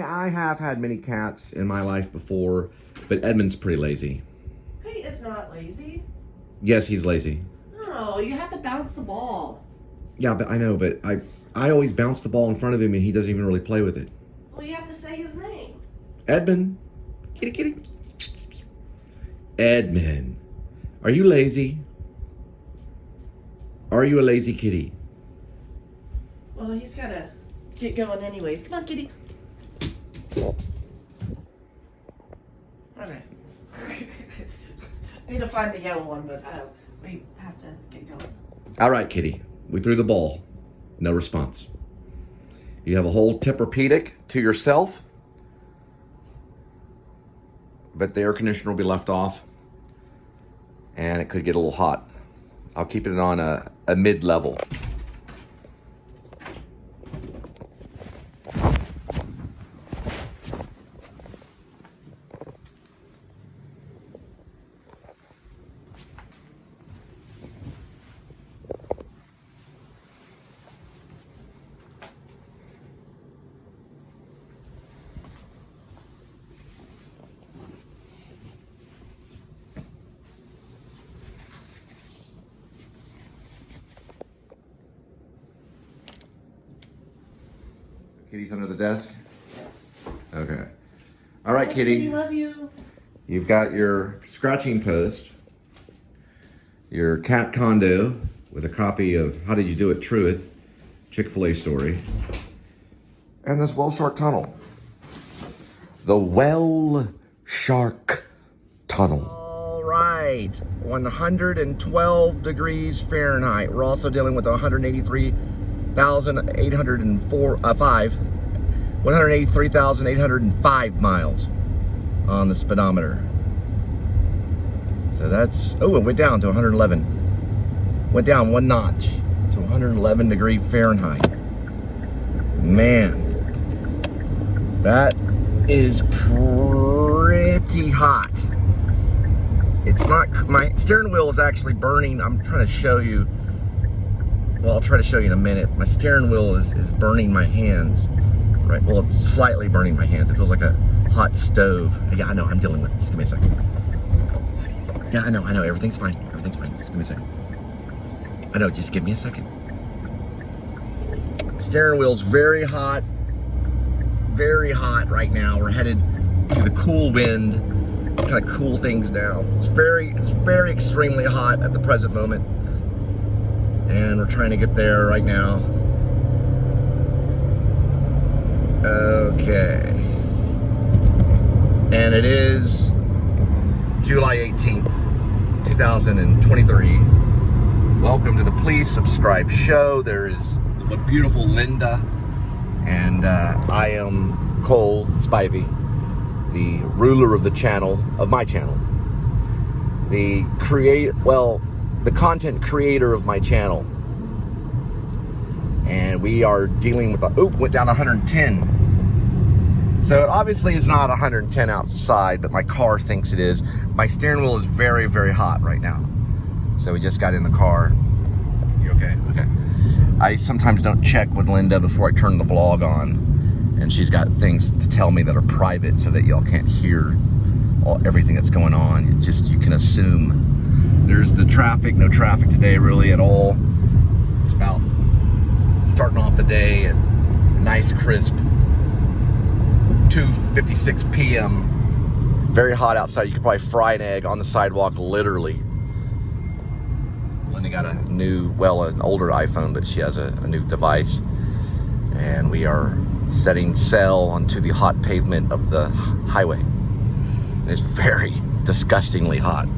I have had many cats in my life before, but Edmund's pretty lazy. He is not lazy. Yes, he's lazy. No, you have to bounce the ball. Yeah, but I know, but I always bounce the ball in front of him and he doesn't even really play with it. Well, you have to say his name. Edmund. Kitty, kitty. Edmund. Are you lazy? Are you a lazy kitty? Well, he's got to get going anyways. Come on, kitty. Okay. I need to find the yellow one, but we have to get going. All right, kitty. We threw the ball. No response. You have a whole Tempur-Pedic to yourself, but the air conditioner will be left off, and it could get a little hot. I'll keep it on a mid-level. Kitty's under the desk? Yes. Okay. All right, Hi, kitty. Love you. You've got your scratching post, your cat condo with a copy of How Did You Do It, Truett, Chick-fil-A story, and this Whale Shark Tunnel. The Whale Shark Tunnel. All right, 112 degrees Fahrenheit. We're also dealing with 183,805 miles on the speedometer. So that's, oh, it went down to 111. Went down one notch to 111 degree Fahrenheit. Man, that is pretty hot. It's not, my steering wheel is actually burning. I'm trying to show you. Well, I'll try to show you in a minute. My steering wheel is burning my hands. Right, well, it's slightly burning my hands. It feels like a hot stove. Yeah, I know, I'm dealing with it. Just give me a second. Yeah, I know, everything's fine. Everything's fine, just give me a second. I know, just give me a second. Steering wheel's very hot right now. We're headed to the cool wind, kind of cool things down. It's very extremely hot at the present moment. And we're trying to get there right now. Okay. And it is July 18th, 2023. Welcome to the Please Subscribe show. There is the beautiful Linda, and I am Cole Spivey, the ruler of the channel, of my channel. The content creator of my channel. And we are dealing with went down 110. So it obviously is not 110 outside, but my car thinks it is. My steering wheel is very, very hot right now. So we just got in the car. You okay? Okay. I sometimes don't check with Linda before I turn the vlog on. And she's got things to tell me that are private so that y'all can't hear everything that's going on. You can assume. There's the traffic, no traffic today really at all. It's about starting off the day at nice crisp 2:56 p.m. Very hot outside. You could probably fry an egg on the sidewalk, literally. Linda got an older iPhone, but she has a new device. And we are setting sail onto the hot pavement of the highway. It's very disgustingly hot.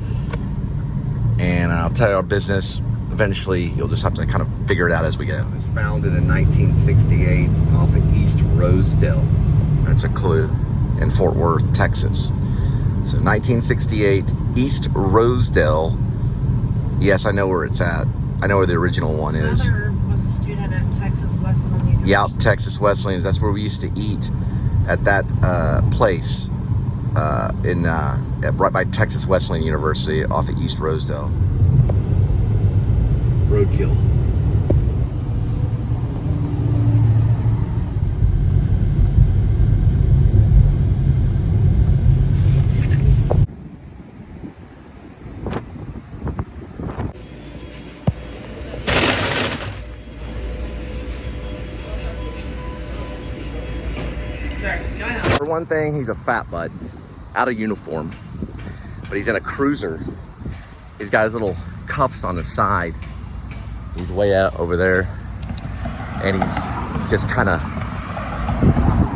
And I'll tell you our business, eventually you'll just have to kind of figure it out as we go. It was founded in 1968 off of East Rosedale. That's a clue, in Fort Worth, Texas. So 1968, East Rosedale. Yes, I know where it's at. I know where the original one is. My mother was a student at Texas Wesleyan University. Yeah, Texas Wesleyan. That's where we used to eat at that place right by Texas Wesleyan University off of East Rosedale. Roadkill. Sorry, go ahead. For one thing, he's a fat butt, out of uniform, but he's in a cruiser. He's got his little cuffs on his side. He's way out over there, and he's just kind of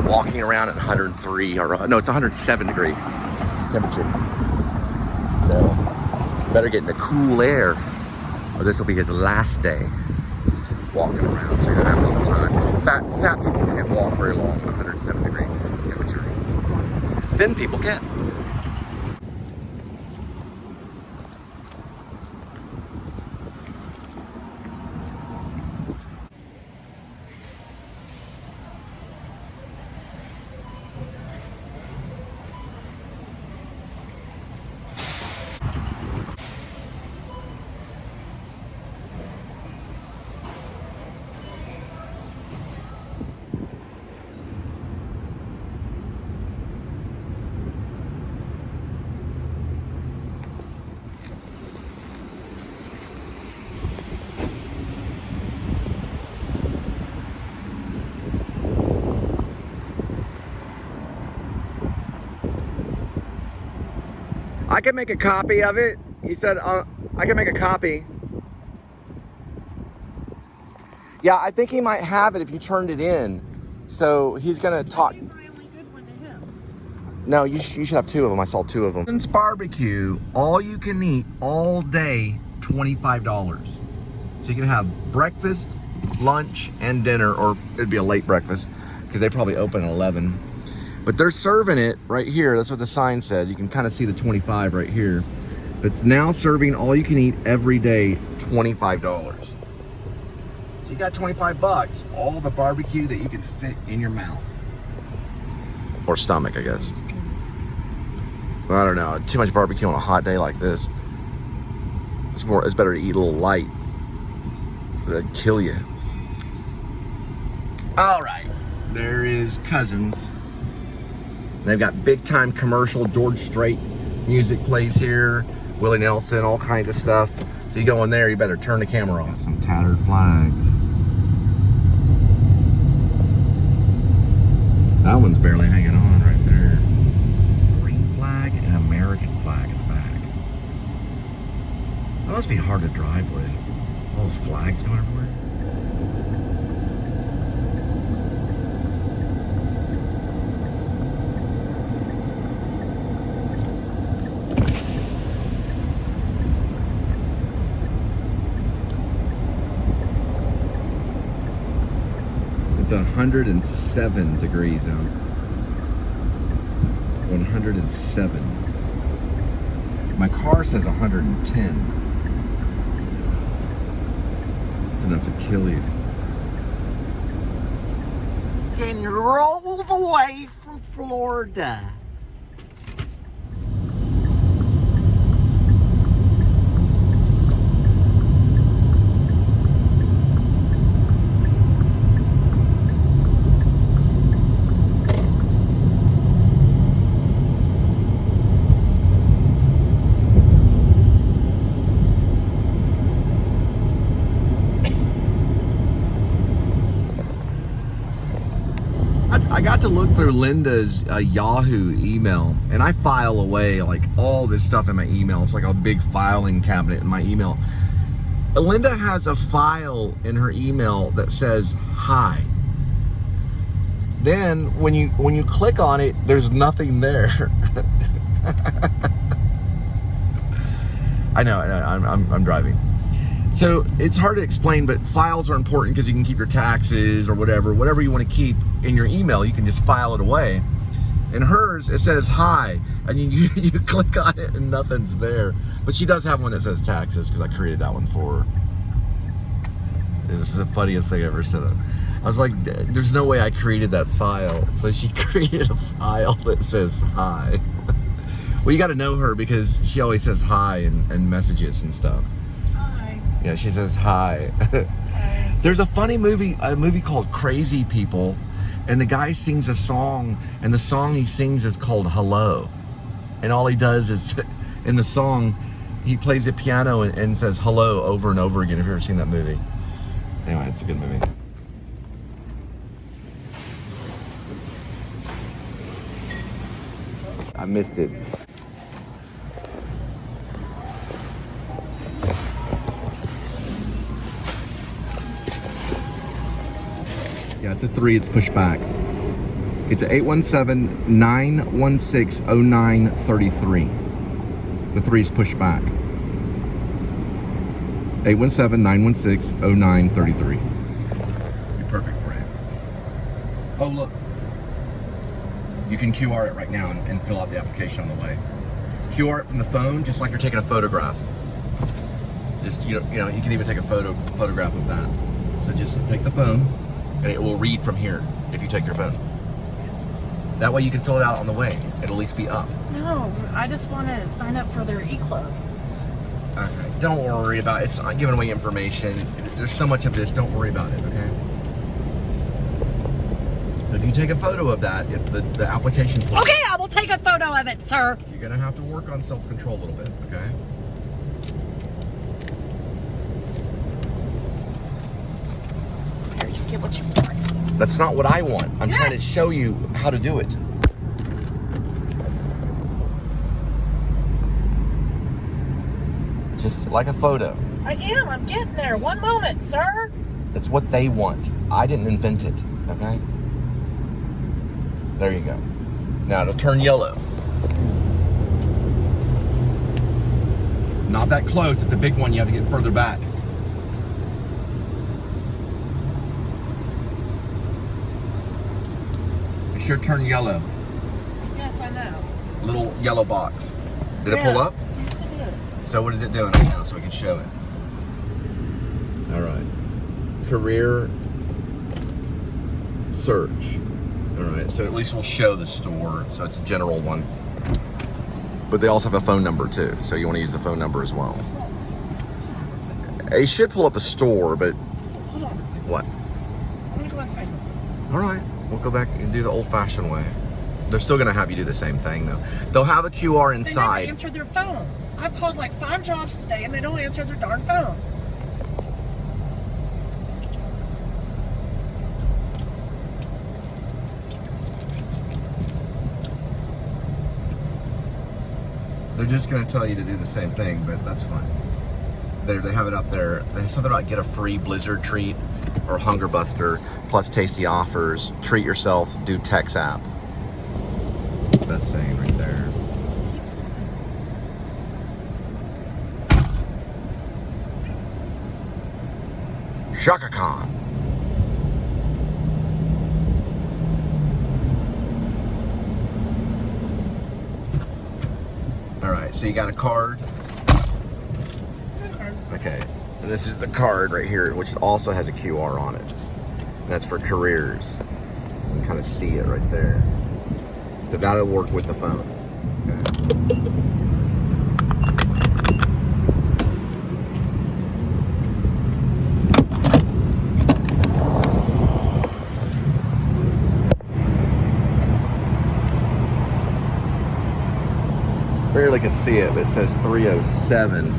walking around at 103, or no, it's 107 degree temperature. So, better get in the cool air, or this will be his last day walking around, so you're gonna have a little time. Fat people can't walk very long at 107 degree temperature. Thin people can. I can make a copy of it. He said, I can make a copy. Yeah, I think he might have it if you turned it in. So he's gonna talk. No, you should have 2 of them. I saw 2 of them. It's barbecue, all you can eat, all day, $25. So you can have breakfast, lunch, and dinner, or it'd be a late breakfast because they probably open at 11. But they're serving it right here. That's what the sign says. You can kind of see the 25 right here. It's now serving all you can eat every day, $25. So you got 25 bucks, all the barbecue that you can fit in your mouth. Or stomach, I guess. I don't know, too much barbecue on a hot day like this. It's better to eat a little light. So that'd kill you. All right, there is Cousins. They've got big time commercial, George Strait music plays here, Willie Nelson, all kinds of stuff. So you go in there, you better turn the camera off. Some tattered flags. That one's barely hanging on right there. Green flag and American flag in the back. That must be hard to drive with. All those flags going everywhere. It's 107 degrees out. 107. My car says 110. It's enough to kill you. Can you roll the way from Florida? I got to look through Linda's Yahoo email, and I file away like all this stuff in my email. It's like a big filing cabinet in my email. Linda has a file in her email that says hi. Then when you click on it, there's nothing there. I know, I'm driving. So it's hard to explain, but files are important because you can keep your taxes or whatever you want to keep in your email. You can just file it away. In hers, it says hi, and you click on it and nothing's there. But she does have one that says taxes because I created that one for her. This is the funniest thing I ever said. I was like, there's no way I created that file. So she created a file that says hi. Well, you got to know her because she always says hi and messages and stuff. Yeah, she says hi. There's a funny movie called Crazy People, and the guy sings a song, and the song he sings is called Hello. And all he does is, in the song, he plays the piano and says hello over and over again. Have you ever seen that movie? Anyway, it's a good movie. I missed it. Yeah, it's a 3, it's pushed back. It's a 817-916-0933. The 3's pushed back. 817-916-0933. Be perfect for it. Oh, look. You can QR it right now and fill out the application on the way. QR it from the phone, just like you're taking a photograph. Just, you know, you can even take a photograph of that. So just take the phone, and it will read from here if you take your phone. That way you can fill it out on the way. It'll at least be up. No, I just want to sign up for their e-club. Okay, don't worry about it. It's not giving away information. There's so much of this, don't worry about it, okay? But if you take a photo of that, the application... Okay, I will take a photo of it, sir. You're gonna have to work on self-control a little bit, okay? Here, you get what you want. That's not what I want. I'm Yes. trying to show you how to do it. Just like a photo. I am. I'm getting there. One moment, sir. It's what they want. I didn't invent it, okay? There you go. Now it'll turn yellow. Not that close. It's a big one. You have to get further back. It should turn yellow. Yes, I know. Little yellow box. Did it pull up? Yes, it did. So what is it doing right now so we can show it? All right. Career search. All right, so at least we'll show the store. So it's a general one. But they also have a phone number too. So you want to use the phone number as well. It should pull up the store, but Hold on. what? Let me go inside. All right, we'll go back and do the old-fashioned way. They're still gonna have you do the same thing though. They'll have a QR They inside. never answer their phones. I've called like 5 jobs today and they don't answer their darn phones. They're just gonna tell you to do the same thing, but that's fine. They have it up there. They have something about get a free Blizzard treat or Hunger Buster plus tasty offers. Treat yourself. Do Text app. That's saying right there. Shaka Khan. All right, so you got a card. Okay, and this is the card right here, which also has a QR on it. That's for careers. You can kind of see it right there. So that'll work with the phone. Okay. Barely can see it, but it says 307.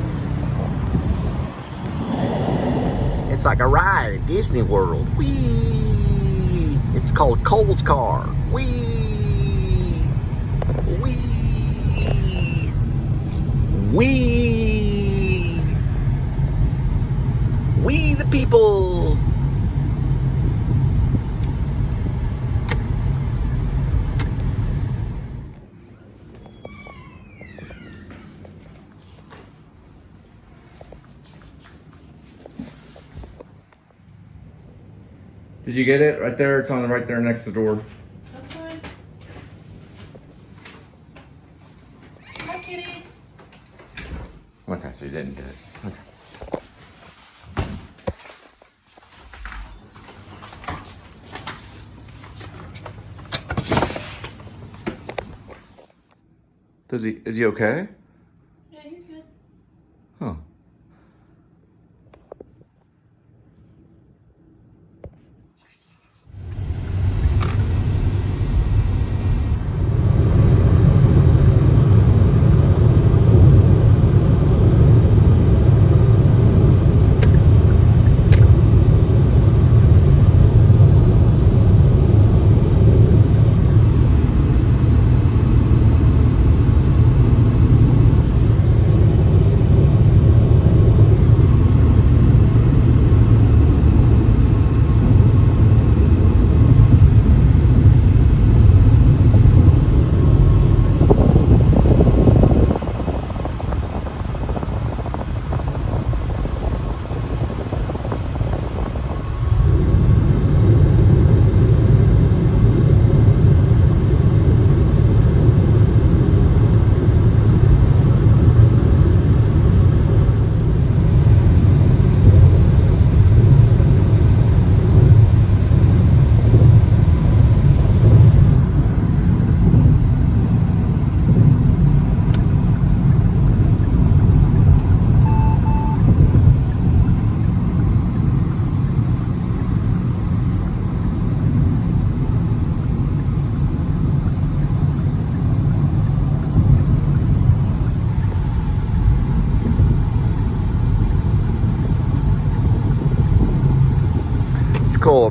It's like a ride at Disney World. Whee! It's called Cole's car. Whee! Whee! Whee! We the people! Did you get it? Right there, it's on right there next to the door. That's fine. Hi, kitty. Okay, so you didn't get it. Okay. Is he okay? Yeah, he's good. Huh.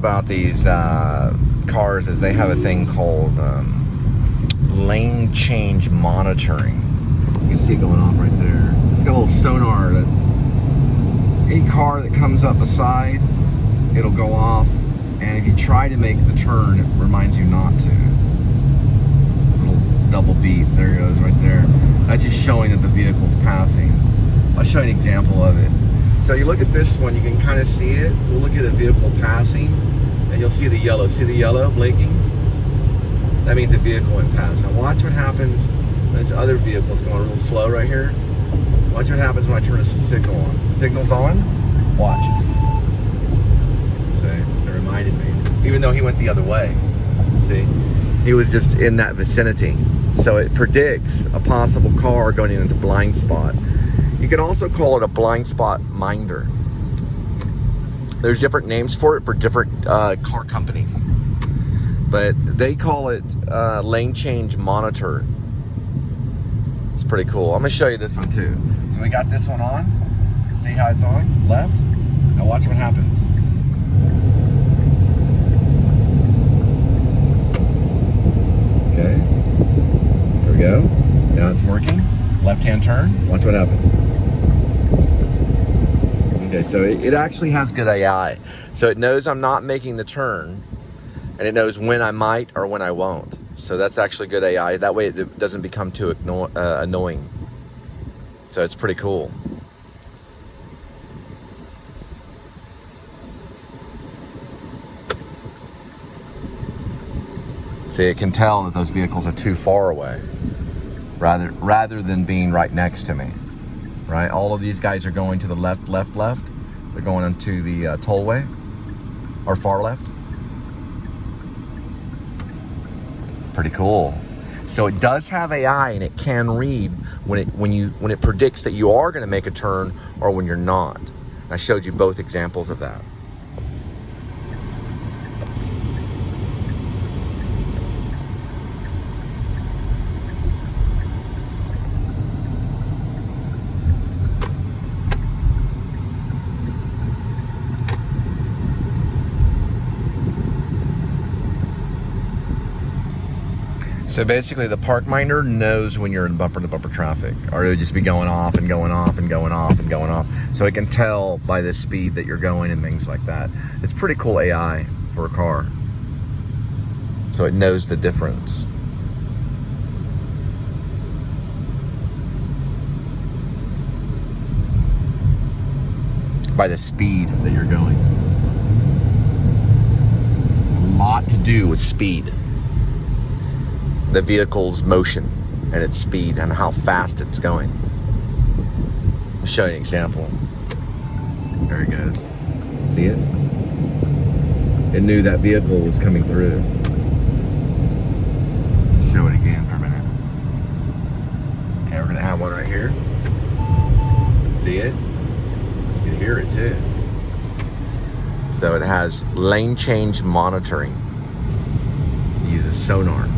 about these cars is they have a thing called lane change monitoring. You can see it going off right there. It's got a little sonar that any car that comes up beside, it'll go off, and if you try to make the turn, it reminds you not to. Little double beep, there it goes right there. That's just showing that the vehicle's passing. I'll show you an example of it. So you look at this one, you can kind of see it. We'll look at a vehicle passing, and you'll see the yellow. See the yellow blinking? That means a vehicle went past. Now watch what happens when this other vehicle's going real slow right here. Watch what happens when I turn the signal on. Signal's on, watch. See, it reminded me. Even though he went the other way, see? He was just in that vicinity. So it predicts a possible car going into blind spot. You can also call it a blind spot minder. There's different names for it for different car companies. But they call it lane change monitor. It's pretty cool. I'm gonna show you this one too. So we got this one on. See how it's on? Left. Now watch what happens. Okay. There we go. Now it's working. Left-hand turn. Watch what happens. Okay, so it actually has good AI. So it knows I'm not making the turn, and it knows when I might or when I won't. So that's actually good AI. That way it doesn't become too annoying. So it's pretty cool. See, it can tell that those vehicles are too far away, rather than being right next to me. Right? All of these guys are going to the left. They're going onto the tollway, or far left. Pretty cool. So it does have AI, and it can read when it predicts that you are going to make a turn or when you're not. I showed you both examples of that. So basically the park minder knows when you're in bumper-to-bumper traffic, or it would just be going off and going off and going off and going off. So it can tell by the speed that you're going and things like that. It's pretty cool AI for a car. So it knows the difference. By the speed that you're going. A lot to do with speed. The vehicle's motion and its speed and how fast it's going. I'll show you an example. There it goes. See it? It knew that vehicle was coming through. Show it again for a minute. Okay, we're gonna have one right here. See it? You can hear it too. So it has lane change monitoring. It uses sonar.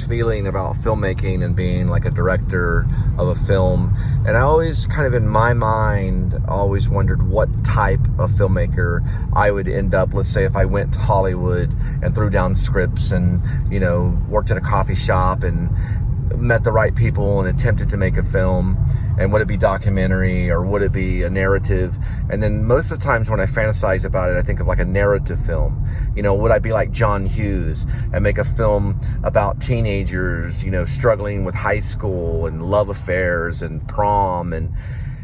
Feeling about filmmaking and being like a director of a film, and I always kind of in my mind always wondered what type of filmmaker I would end up. Let's say if I went to Hollywood and threw down scripts and, you know, worked at a coffee shop and met the right people and attempted to make a film, and would it be documentary or would it be a narrative? And then most of the times when I fantasize about it, I think of like a narrative film. You know, would I be like John Hughes and make a film about teenagers, you know, struggling with high school and love affairs and prom and,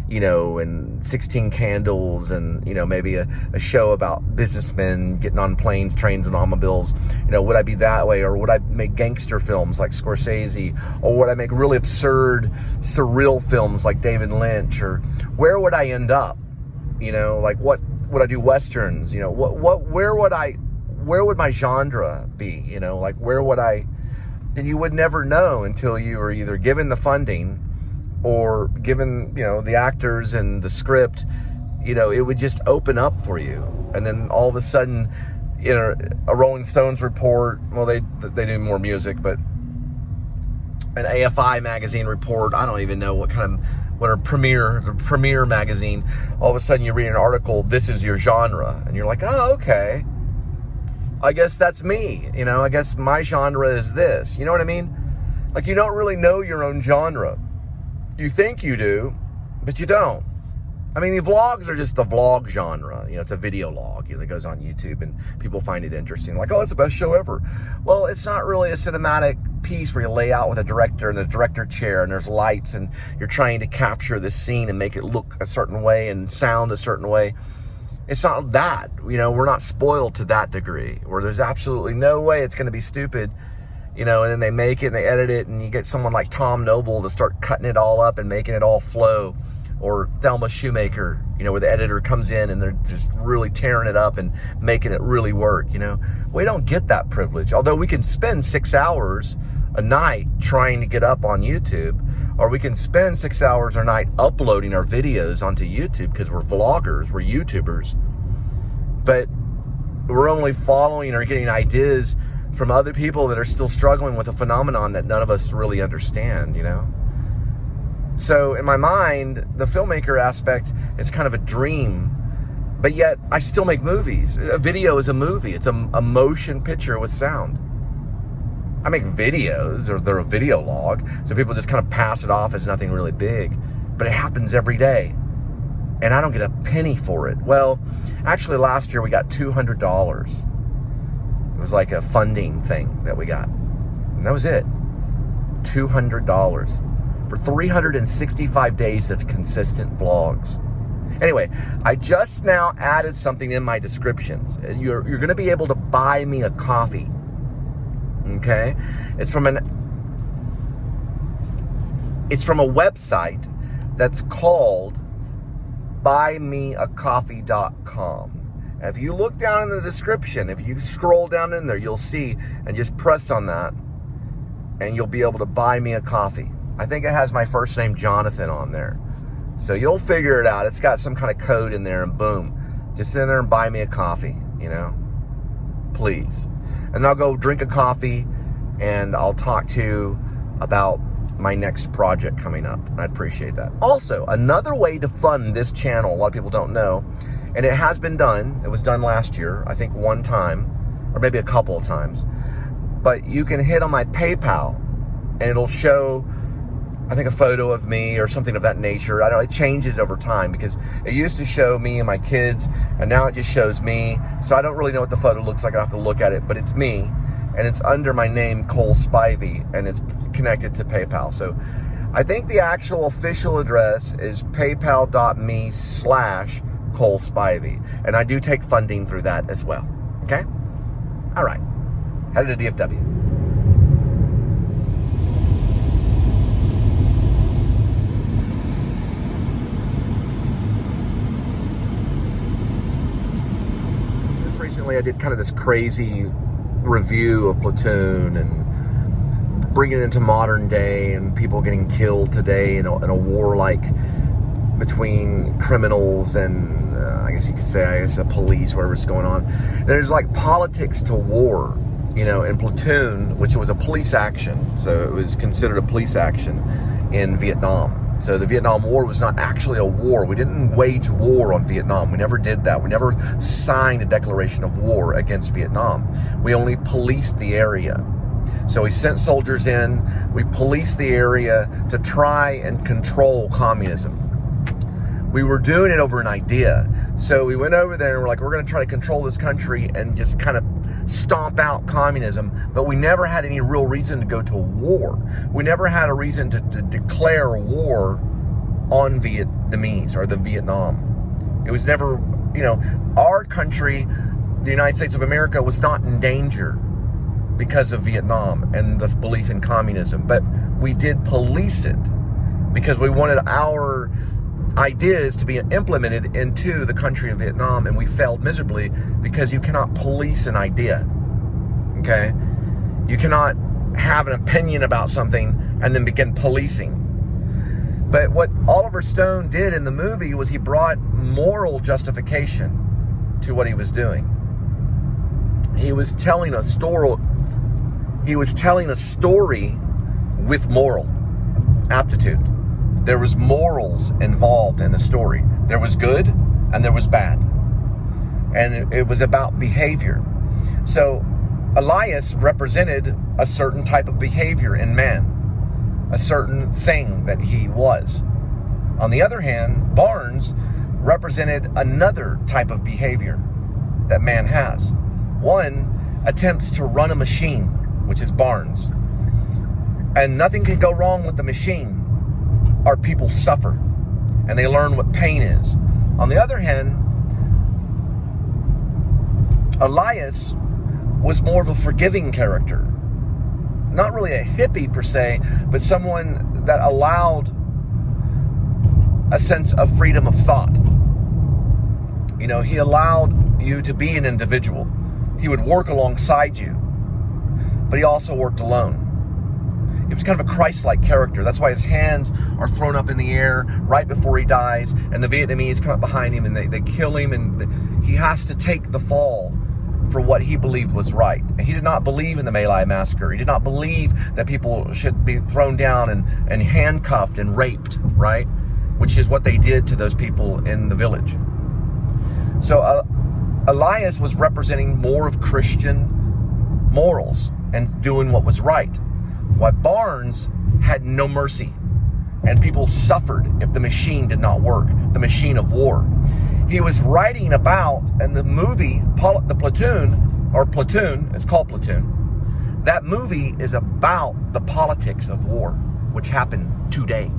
you know, and 16 Candles, and, you know, maybe a show about businessmen getting on planes, trains, and automobiles. You know, would I be that way? Or would I make gangster films like Scorsese? Or would I make really absurd, surreal films like David Lynch? Or where would I end up? You know, like what would I do? Westerns? You know, where would I where would my genre be? You know, like where would I, and you would never know until you were either given the funding or given, you know, the actors and the script. You know, it would just open up for you. And then all of a sudden, you know, a Rolling Stones report, well, they do more music, but an AFI magazine report, I don't even know what a Premiere magazine, all of a sudden you read an article, this is your genre. And you're like, oh, okay. I guess that's me. You know, I guess my genre is this. You know what I mean? Like, you don't really know your own genre. You think you do, but you don't. I mean, the vlogs are just the vlog genre. You know, it's a video log, you know, that goes on YouTube and people find it interesting. Like, oh, it's the best show ever. Well, it's not really a cinematic piece where you lay out with a director in the director chair and there's lights and you're trying to capture the scene and make it look a certain way and sound a certain way. It's not that. You know, we're not spoiled to that degree where there's absolutely no way it's going to be stupid. You know, and then they make it and they edit it and you get someone like Tom Noble to start cutting it all up and making it all flow. Or Thelma Shoemaker, you know, where the editor comes in and they're just really tearing it up and making it really work, you know. We don't get that privilege. Although we can spend 6 hours a night trying to get up on YouTube, or we can spend 6 hours a night uploading our videos onto YouTube because we're vloggers, we're YouTubers. But we're only following or getting ideas from other people that are still struggling with a phenomenon that none of us really understand, you know. So in my mind, the filmmaker aspect is kind of a dream, but yet I still make movies. A video is a movie. It's a motion picture with sound. I make videos, or they're a video log, so people just kind of pass it off as nothing really big, but it happens every day, and I don't get a penny for it. Well, actually last year we got $200. It was like a funding thing that we got, and that was it. $200. For 365 days of consistent vlogs. Anyway, I just now added something in my descriptions. You're going to be able to buy me a coffee. Okay? It's from a website that's called buymeacoffee.com. If you look down in the description, if you scroll down in there, you'll see, and just press on that, and you'll be able to buy me a coffee. I think it has my first name, Jonathan, on there. So you'll figure it out. It's got some kind of code in there, and boom. Just sit in there and buy me a coffee, you know? Please. And I'll go drink a coffee, and I'll talk to you about my next project coming up. And I'd appreciate that. Also, another way to fund this channel, a lot of people don't know, and it has been done. It was done last year, I think one time, or maybe a couple of times. But you can hit on my PayPal, and it'll show, I think, a photo of me or something of that nature. I don't know, it changes over time because it used to show me and my kids, and now it just shows me. So I don't really know what the photo looks like. I have to look at it, but it's me, and it's under my name, Cole Spivey, and it's connected to PayPal. So I think the actual official address is paypal.me/Cole Spivey, and I do take funding through that as well. Okay? All right. Headed to DFW. Recently I did kind of this crazy review of Platoon and bringing it into modern day and people getting killed today in a war like between criminals and I guess you could say, the police, whatever's going on. And there's like politics to war, you know, in Platoon, which was a police action. So it was considered a police action in Vietnam. So the Vietnam War was not actually a war. We didn't wage war on Vietnam. We never did that. We never signed a declaration of war against Vietnam. We only policed the area. So we sent soldiers in, we policed the area to try and control communism. We were doing it over an idea. So we went over there and we're like, we're gonna try to control this country and just kind of stomp out communism, but we never had any real reason to go to war. We never had a reason to declare war on Vietnamese or the Vietnam. It was never, you know, our country, the United States of America, was not in danger because of Vietnam and the belief in communism, but we did police it because we wanted our ideas to be implemented into the country of Vietnam, and we failed miserably because you cannot police an idea, okay? You cannot have an opinion about something and then begin policing. But what Oliver Stone did in the movie was he brought moral justification to what he was doing. He was telling a story. He was telling a story with moral aptitude. There was morals involved in the story. There was good and there was bad. And it was about behavior. So Elias represented a certain type of behavior in man, a certain thing that he was. On the other hand, Barnes represented another type of behavior that man has. One attempts to run a machine, which is Barnes. And nothing can go wrong with the machine. Our people suffer and they learn what pain is. On the other hand, Elias was more of a forgiving character. Not really a hippie per se, but someone that allowed a sense of freedom of thought. You know, he allowed you to be an individual. He would work alongside you, but he also worked alone. He was kind of a Christ-like character. That's why his hands are thrown up in the air right before he dies, and the Vietnamese come up behind him and they kill him, and he has to take the fall for what he believed was right. He did not believe in the My Lai massacre. He did not believe that people should be thrown down and handcuffed and raped, right? Which is what they did to those people in the village. So Elias was representing more of Christian morals and doing what was right. While Barnes had no mercy, and people suffered if the machine did not work, the machine of war. He was writing about, in the movie, the Platoon, it's called Platoon. That movie is about the politics of war, which happened today.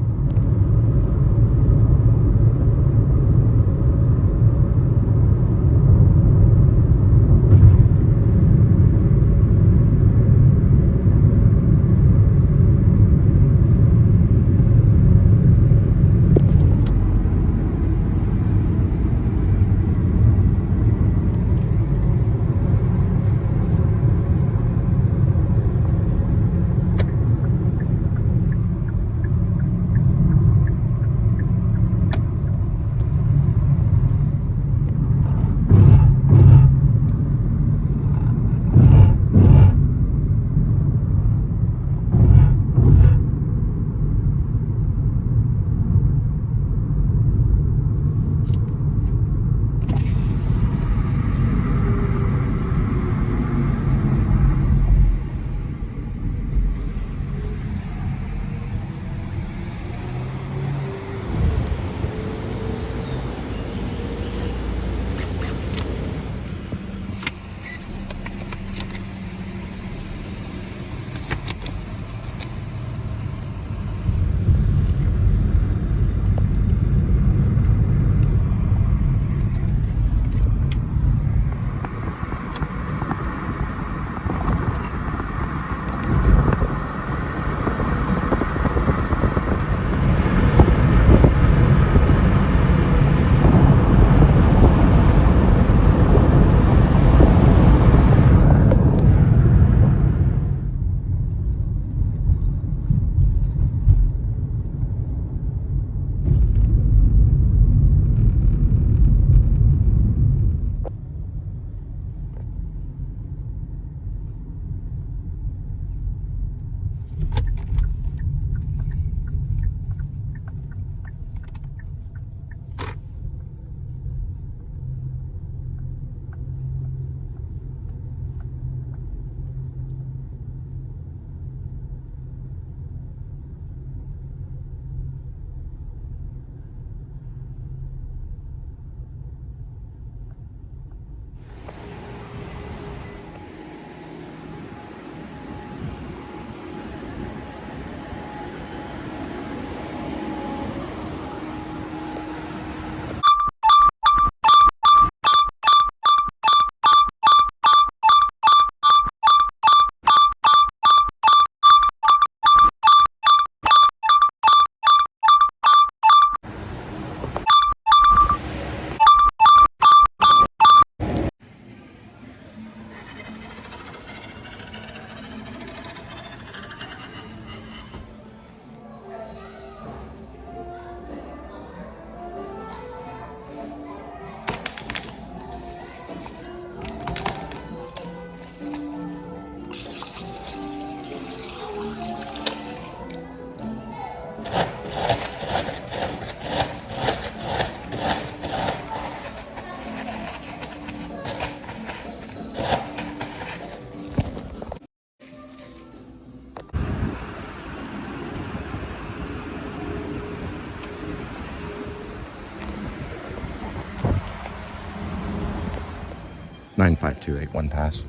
95281 pass.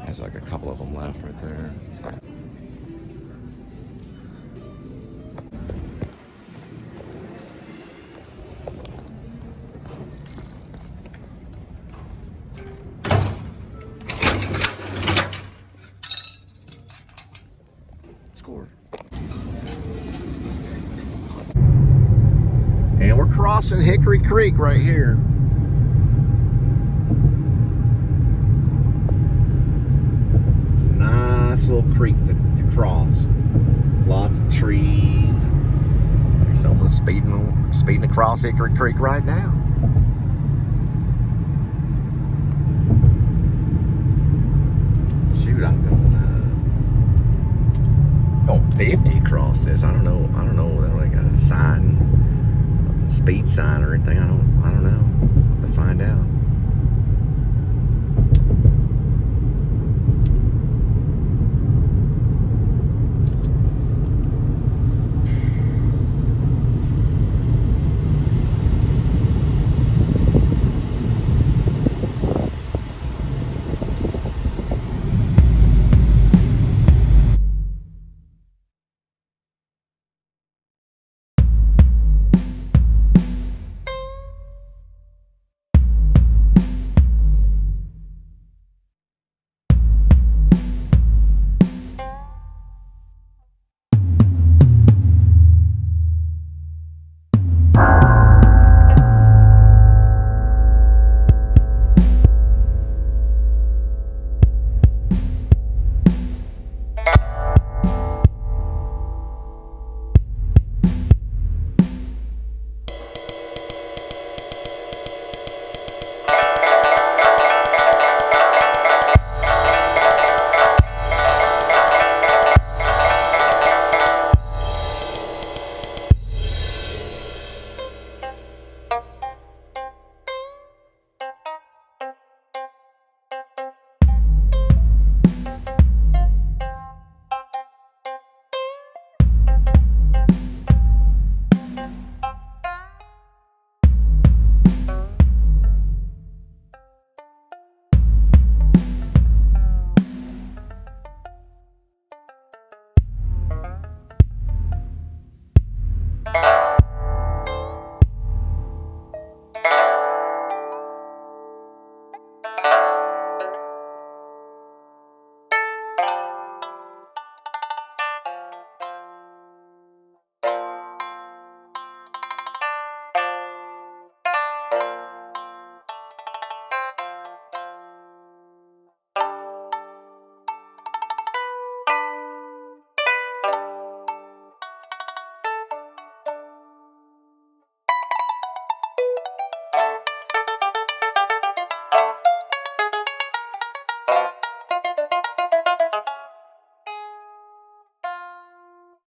There's like a couple of them left right there. Score. And we're crossing Hickory Creek right here. Nice little creek to cross. Lots of trees. There's someone speeding across Hickory Creek right now. Shoot, I'm going 50 across this. I don't know whether they got a sign, a speed sign or anything. I don't know. I'll have to find out.